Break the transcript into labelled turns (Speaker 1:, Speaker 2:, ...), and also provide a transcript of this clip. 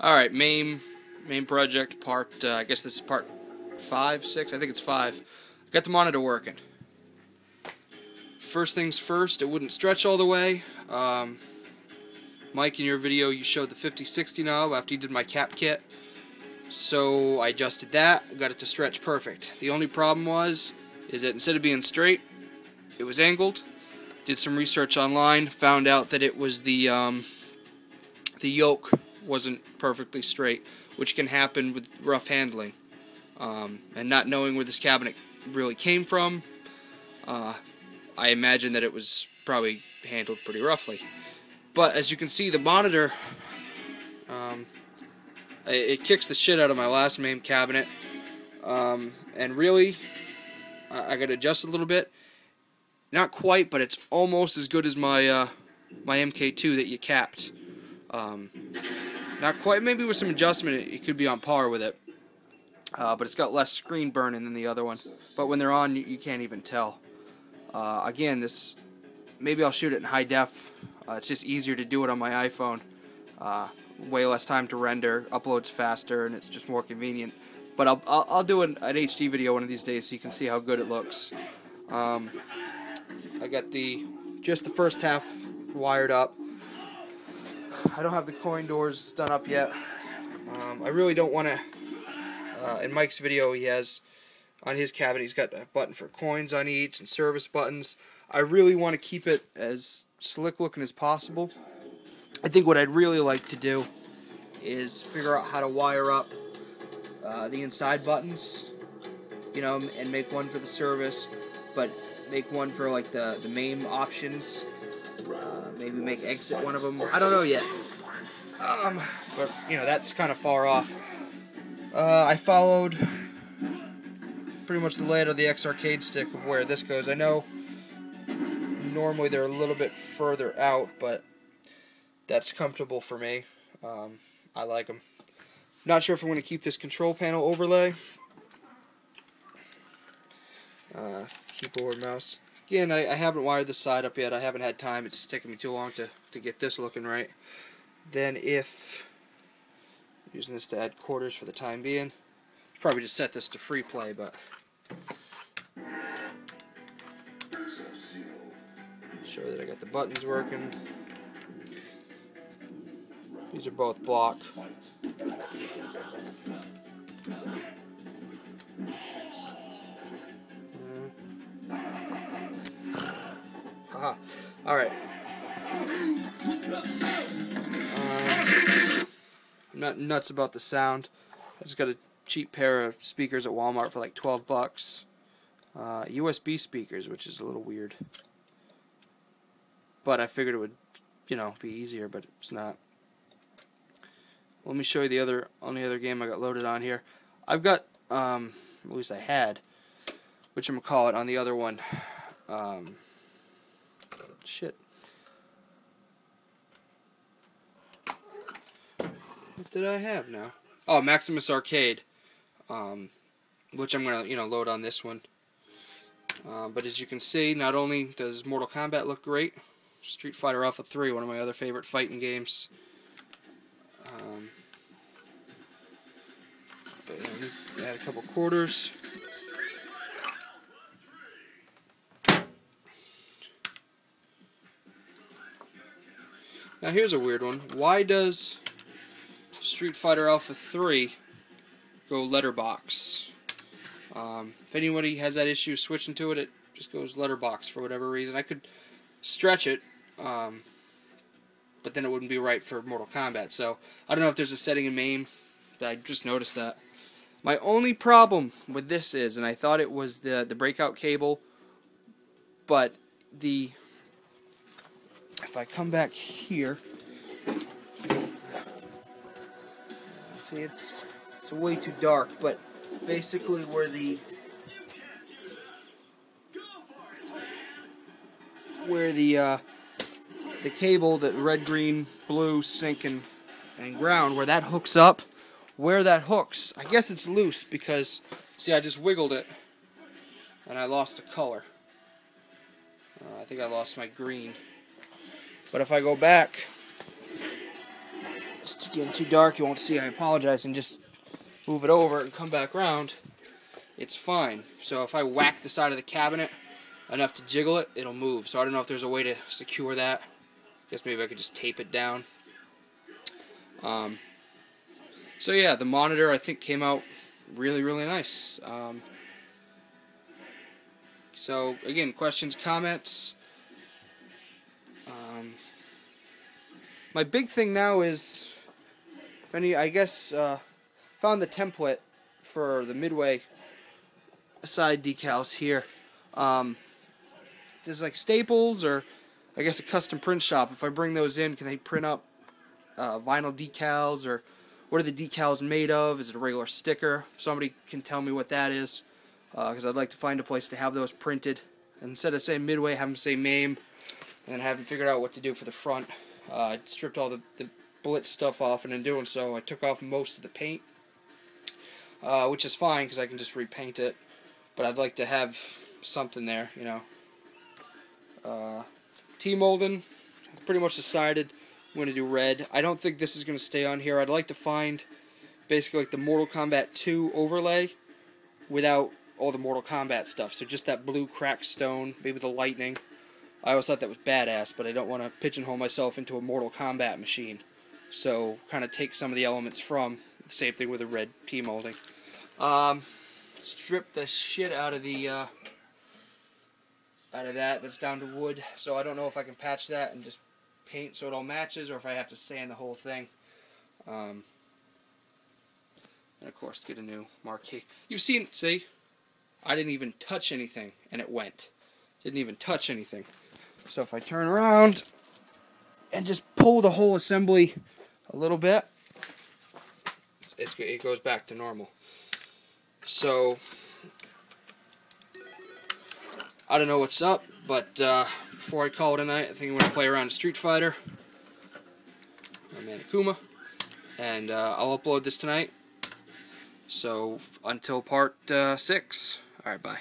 Speaker 1: Alright, main project part, I guess this is part 5, 6, I think it's 5. Got the monitor working. First things first, it wouldn't stretch all the way. Mike, in your video, you showed the 50-60 knob after you did my cap kit. So I adjusted that, got it to stretch perfect. The only problem is that instead of being straight, it was angled. Did some research online, found out that it was the yoke wasn't perfectly straight, which can happen with rough handling. And not knowing where this cabinet really came from, I imagine that it was probably handled pretty roughly. But as you can see, the monitor, it kicks the shit out of my last MAME cabinet. And really, I got to adjust a little bit. Not quite, but it's almost as good as my my MK2 that you capped. Not quite. Maybe with some adjustment, it could be on par with it. But it's got less screen burning than the other one. But when they're on, you can't even tell. Again, this maybe I'll shoot it in high def. It's just easier to do it on my iPhone. Way less time to render, uploads faster, and it's just more convenient. But I'll do an HD video one of these days so you can see how good it looks. I got just the first half wired up. I don't have the coin doors done up yet. I really don't want to. In Mike's video, he has on his cabinet, he's got a button for coins on each and service buttons. I really want to keep it as slick looking as possible. I think what I'd really like to do is figure out how to wire up the inside buttons, you know, and make one for the service, but make one for like the MAME options. Maybe make exit one of them. I don't know yet. But you know, that's kind of far off. I followed pretty much the layout of the X arcade stick of where this goes. I know normally they're a little bit further out, but that's comfortable for me. I like them. Not sure if I'm going to keep this control panel overlay. Keyboard, mouse. Again, I haven't wired this side up yet. I haven't had time. It's taking me too long to get this looking right. Then if using this to add quarters for the time being, probably just set this to free play, but show that I got the buttons working. These are both block. Haha. Alright. I'm not nuts about the sound. I just got a cheap pair of speakers at Walmart for like 12 bucks. USB speakers, which is a little weird. But I figured it would, you know, be easier, but it's not. Let me show you the only other game I got loaded on here. I've got, at least I had, whatchamacallit, on the other one. Shit. What did I have now? Oh, Maximus Arcade, which I'm gonna, you know, load on this one. But as you can see, not only does Mortal Kombat look great, Street Fighter Alpha 3, one of my other favorite fighting games. Add a couple quarters. Now here's a weird one. Why does Street Fighter Alpha 3 go letterbox? If anybody has that issue switching to it, it just goes letterbox for whatever reason. I could stretch it, but then it wouldn't be right for Mortal Kombat. So I don't know if there's a setting in MAME, but I just noticed that. My only problem with this is, and I thought it was the breakout cable, but if I come back here, see, it's way too dark, but basically where the cable, that red, green, blue, sync, and ground, where that hooks up, where that hooks, I guess it's loose because, see, I just wiggled it and I lost a color. I think I lost my green. But if I go back it's getting too dark, you won't see, I apologize, and just move it over and come back around, it's fine. So if I whack the side of the cabinet enough to jiggle it, it'll move. So I don't know if there's a way to secure that. Guess maybe I could just tape it down. So yeah, the monitor I think came out really, really nice. So again, questions, comments. My big thing now is, I guess, found the template for the Midway side decals here. There's like Staples or I guess a custom print shop. If I bring those in, can they print up vinyl decals, or what are the decals made of? Is it a regular sticker? If somebody can tell me what that is, because I'd like to find a place to have those printed. And instead of saying Midway, have them say mame, and I haven't figured out what to do for the front. I stripped all the Blitz stuff off, and in doing so, I took off most of the paint, which is fine because I can just repaint it. But I'd like to have something there, you know. T-molding, pretty much decided I'm going to do red. I don't think this is going to stay on here. I'd like to find basically like the Mortal Kombat 2 overlay without all the Mortal Kombat stuff. So just that blue cracked stone, maybe the lightning. I always thought that was badass, but I don't want to pigeonhole myself into a Mortal Kombat machine. So kind of take some of the elements from. The same thing with the red T-molding. Strip the shit out of the that's down to wood. So I don't know if I can patch that and just paint so it all matches, or if I have to sand the whole thing. And of course get a new marquee. You've seen, see, I didn't even touch anything and it went. Didn't even touch anything. So if I turn around and just pull the whole assembly a little bit, it goes back to normal. So I don't know what's up, but before I call it a night, I think I'm going to play around with Street Fighter. My man Akuma. And I'll upload this tonight. So until part 6. Alright, bye.